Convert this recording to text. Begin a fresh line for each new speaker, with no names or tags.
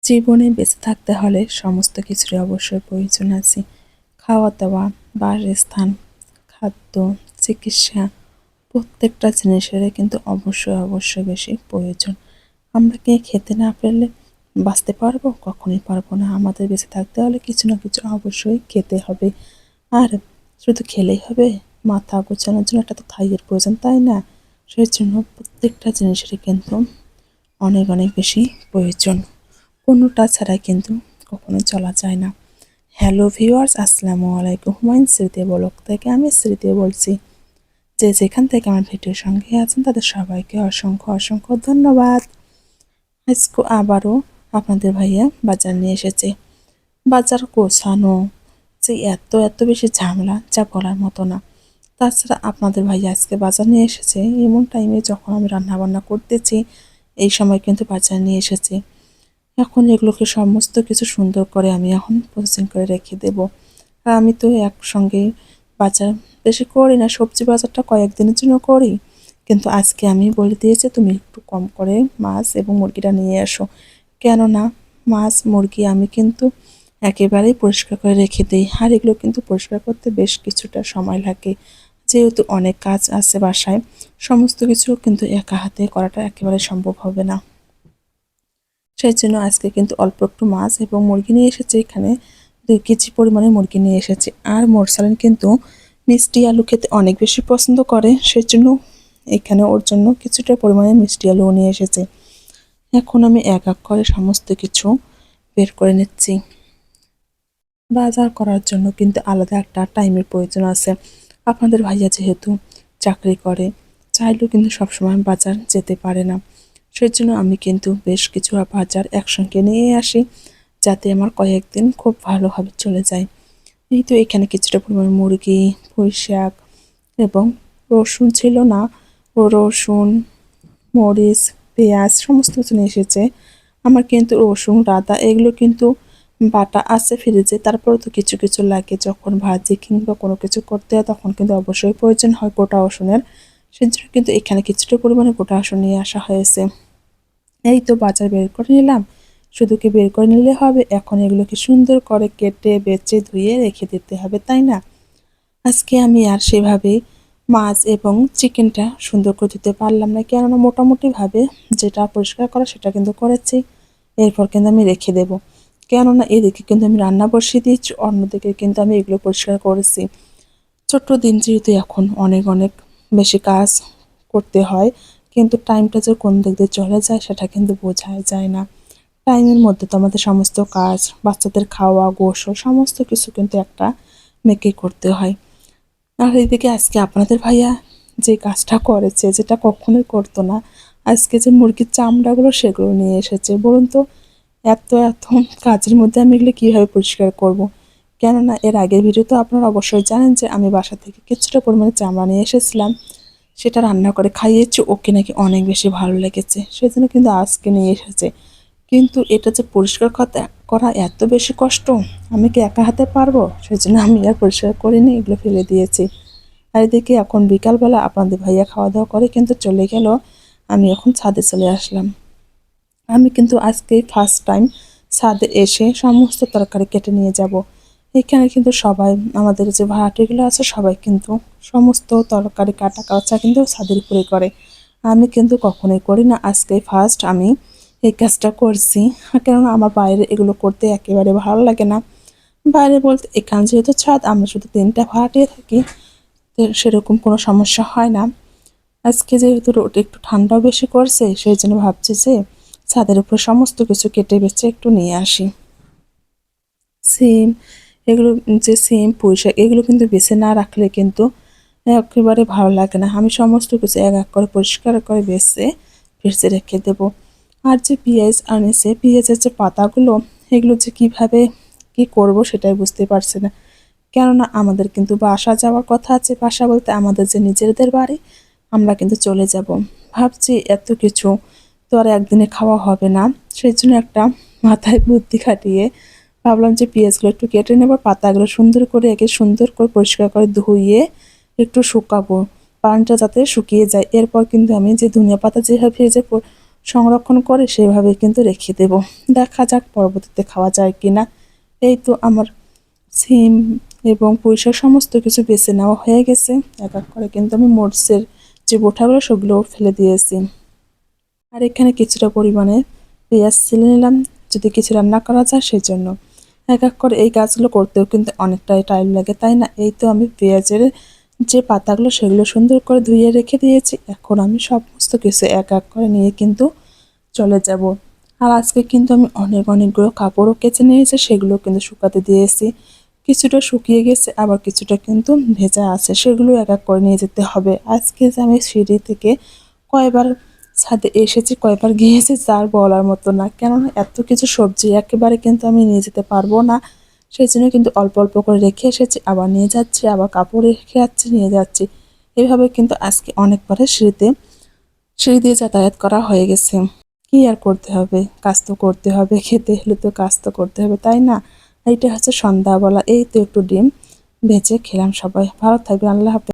জীবনে বেঁচে থাকতে হলে সমস্ত কিছুরই অবশ্যই প্রয়োজন আছে। খাওয়া দাওয়া, বাসস্থান, খাদ্য, চিকিৎসা প্রত্যেকটা জিনিসেরই কিন্তু অবশ্যই বেশি প্রয়োজন। আমরা কি খেতে না পেলে বাঁচতে পারবো? কখনোই পারবো না। আমাদের বেঁচে থাকতে হলে কিছু না কিছু অবশ্যই খেতে হবে। আর শুধু খেলেই হবে? মাথা গোছানোর জন্য একটা তো থাইয়ের প্রয়োজন, তাই না? সেজন্য প্রত্যেকটা জিনিসেরই কিন্তু অনেক বেশি প্রয়োজন। কোনোটা ছাড়া কিন্তু কখনো চলা যায় না। হ্যালো ভিউয়ার্স, আসসালামু আলাইকুম। হুমায়ুন স্মৃতি ব্লগ থেকে আমি স্মৃতি বলছি। যে যেখান থেকে আমার ভিডিওর সঙ্গে আছেন তাদের সবাইকে অসংখ্য ধন্যবাদ। আজকে আবারও আপনাদের ভাইয়া বাজার নিয়ে এসেছে। বাজার গোছানো যে এত বেশি ঝামেলা যা বলার মতো না। তাছাড়া আপনাদের ভাইয়া আজকে বাজার নিয়ে এসেছে এমন টাইমে যখন আমি রান্না বান্না করতেছি, এই সময় কিন্তু বাজার নিয়ে এসেছে। এখন এগুলোকে সমস্ত কিছু সুন্দর করে আমি এখন প্রসেসিং করে রেখে দেব। আর আমি তো একসঙ্গে বাজার বেশি করি না, সবজি বাজারটা কয়েকদিনের জন্য করি। কিন্তু আজকে আমি বলে দিয়েছি তুমি একটু কম করে মাছ এবং মুরগিটা নিয়ে এসো। কেননা মাছ মুরগি আমি কিন্তু একেবারেই পরিষ্কার করে রেখে দিই। আর এগুলো কিন্তু পরিষ্কার করতে বেশ কিছুটা সময় লাগে, যেহেতু অনেক কাজ আছে বাসায়। সমস্ত কিছু কিন্তু একা হাতে করাটা একেবারে সম্ভব হবে না। সেই জন্য আজকে কিন্তু অল্প একটু মাছ এবং মুরগি নিয়ে এসেছে। এখানে 2 কেজি পরিমাণে মুরগি নিয়ে এসেছে। আর মোরসালিন কিন্তু মিষ্টি আলু খেতে অনেক বেশি পছন্দ করে, সেজন্য এখানে ওর জন্য কিছুটা পরিমাণে মিষ্টি আলুও নিয়ে এসেছে। এখন আমি এক এক করে সমস্ত কিছু বের করে নিচ্ছি। বাজার করার জন্য কিন্তু আলাদা একটা টাইমের প্রয়োজন আছে। আপনাদের ভাইয়া যেহেতু চাকরি করে, চাইলেও কিন্তু সবসময় বাজার যেতে পারে না। সেজন্য আমি কিন্তু বেশ কিছু বাজার একসঙ্গে নিয়ে আসি, যাতে আমার কয়েকদিন খুব ভালোভাবে চলে যায়। এই তো এখানে কিছুটা পরিমাণ মুরগি, পুঁইশাক এবং রসুন ছিল না, ও রসুন, মরিচ, পেঁয়াজ সমস্ত কিছু নিয়ে এসেছে। আমার কিন্তু রসুন, আদা এগুলো কিন্তু বাটা আছে ফ্রিজে। তারপরেও তো কিছু কিছু লাগে, যখন ভাজি কিংবা কোনো কিছু করতে হয় তখন কিন্তু অবশ্যই প্রয়োজন হয় গোটা রসুনের। সেজন্য কিন্তু এখানে কিছুটা পরিমাণে গোটা রসুন নিয়ে আসা হয়েছে। এই তো বাজার বের করে নিলাম। শুধু কি বের করে নিলে হবে? এখন এগুলোকে সুন্দর করে কেটে বেছে ধুয়ে রেখে দিতে হবে, তাই না? আজকে আমি আর সেভাবে মাছ এবং চিকেনটা সুন্দর করে ধুতে পারলাম না, কেননা মোটামুটিভাবে যেটা পরিষ্কার করা সেটা কিন্তু করেছি। এরপর কিন্তু আমি রেখে দেব, কেননা এদিকে কিন্তু আমি রান্না বসিয়ে দিয়েছি, অন্যদিকে কিন্তু আমি এগুলো পরিষ্কার করেছি। ছোট্ট দিন যেহেতু এখন অনেক বেশি কাজ করতে হয়, কিন্তু টাইমটা যে কোন দিক দিয়ে চলে যায় সেটা কিন্তু বোঝাই যায় না। টাইমের মধ্যে তো আমাদের সমস্ত কাজ, বাচ্চাদের খাওয়া, গোসল সমস্ত কিছু কিন্তু একটা মেয়েকে করতে হয়। আর এদিকে আজকে আপনাদের ভাইয়া যে কাজটা করেছে, যেটা কখনোই করতো না, আজকে যে মুরগির চামড়াগুলো সেগুলো নিয়ে এসেছে। বলুন তো, এত কাজের মধ্যে আমি এগুলো কীভাবে পরিষ্কার করব? কেননা এর আগের ভিডিও তো আপনারা অবশ্যই জানেন যে আমি বাসা থেকে কিছুটা পরিমাণে চামড়া নিয়ে এসেছিলাম, সেটা রান্না করে খাইয়েছি, ওকে নাকি অনেক বেশি ভালো লেগেছে, সেজন্য কিন্তু আজকে নিয়ে এসেছে। কিন্তু এটা যে পরিষ্কার করা এত বেশি কষ্ট, আমি কি একা হাতে পারবো? সেজন্য আমি আর পরিষ্কার করিনি, এগুলো ফেলে দিয়েছি। আর এদিকে এখন বিকালবেলা আপনাদের ভাইয়া খাওয়া দাওয়া করে কিন্তু চলে গেল, আমি এখন ছাদে চলে আসলাম। আমি কিন্তু আজকে ফার্স্ট টাইম ছাদে এসে সমস্ত তরকারি কেটে নিয়ে যাব। এখানে কিন্তু সবাই, আমাদের যে ভাড়াটিগুলো আছে সবাই কিন্তু সমস্ত তরকারি কাটা কাচা কিন্তু ছাদের উপরে করে। আমি কিন্তু কখনোই করি না, আজকে ফার্স্ট আমি এই কাজটা করছি। কেননা আমার বাইরে এগুলো করতে একেবারে ভালো লাগে না। বাইরে বলতে এখানে যেহেতু ছাদ, আমরা শুধু 3টা ভাড়াটিয়ে থাকি, তো সেরকম কোনো সমস্যা হয় না। আজকে যেহেতু রোদ একটু ঠান্ডাও বেশি করছে, সেই জন্য ভাবছি যে ছাদের উপরে সমস্ত কিছু কেটে বেছে একটু নিয়ে আসি। সিম, এগুলো যে সিম পুঁইশাক এগুলো কিন্তু বেছে না রাখলে কিন্তু একেবারে ভালো লাগে না। আমি সমস্ত কিছু এক এক করে পরিষ্কার করে বেছে ফ্রিজে রেখে দেবো। আর যে পেঁয়াজ আনেছে, পেঁয়াজের যে পাতাগুলো, এগুলো যে কিভাবে কি করব সেটাই বুঝতে পারছি না। কেননা আমাদের কিন্তু বাসা যাওয়ার কথা আছে, বাসা বলতে আমাদের যে নিজেদের বাড়ি, আমরা কিন্তু চলে যাব। ভাবছি এত কিছু তো আর একদিনে খাওয়া হবে না, সেই জন্য একটা মাথায় বুদ্ধি খাটিয়ে ভাবলাম যে পেঁয়াজগুলো একটু কেটে নেব, পাতাগুলো সুন্দর করে পরিষ্কার করে ধুয়ে একটু শুকাবো, পানিটা যাতে শুকিয়ে যায়। এরপর কিন্তু আমি যে ধনিয়া পাতা যেভাবে ভেজে সংরক্ষণ করে সেভাবে কিন্তু রেখে দেব। দেখা যাক পরবর্তীতে খাওয়া যায় কিনা। এই তো আমার সিম এবং পুঁইশাক সমস্ত কিছু বেছে নেওয়া হয়ে গেছে। এক এক করে কিন্তু আমি মরিচের যে বোঁটাগুলো সেগুলোও ফেলে দিয়েছি। আর এখানে কিছুটা পরিমাণে পেঁয়াজ ছিলে নিলাম, যদি কিছু রান্না করা যায় সেজন্য। এক এক করে এই কাজগুলো করতেও কিন্তু অনেকটাই টাইম লাগে, তাই না? এই তো আমি পেঁয়াজের যে পাতাগুলো সেগুলো সুন্দর করে ধুয়ে রেখে দিয়েছি। এখন আমি সমস্ত কিছু এক এক করে নিয়ে কিন্তু চলে যাব। আর আজকে কিন্তু আমি অনেকগুলো কাপড়ও কেচে নিয়েছি, সেগুলো কিন্তু শুকাতে দিয়েছি। কিছুটা শুকিয়ে গেছে, আবার কিছুটা কিন্তু ভেজা আছে, সেগুলো এক এক করে নিয়ে যেতে হবে। আজকে যে আমি সিঁড়ি থেকে কয়বার ছাদে এসেছি, কয়বার গিয়েছি তার বলার মতো না। কেননা এত কিছু সবজি একেবারে কিন্তু আমি নিয়ে যেতে পারবো না। সেই জন্য কিন্তু অল্প অল্প করে রেখে এসেছি, আবার নিয়ে যাচ্ছি, আবার কাপড় রেখে যাচ্ছি, নিয়ে যাচ্ছি। এভাবে কিন্তু আজকে অনেকবারে সিঁড়ি দিয়ে যাতায়াত করা হয়ে গেছে। কি আর করতে হবে, কাজ তো করতে হবে, খেতে হলে তো কাজ তো করতে হবে, তাই না? এইটা হচ্ছে সন্ধ্যাবেলা, এই তো একটু ডিম ভেজে খেলাম। সবাই ভালো থাকবে, আল্লাহ হাফেজ।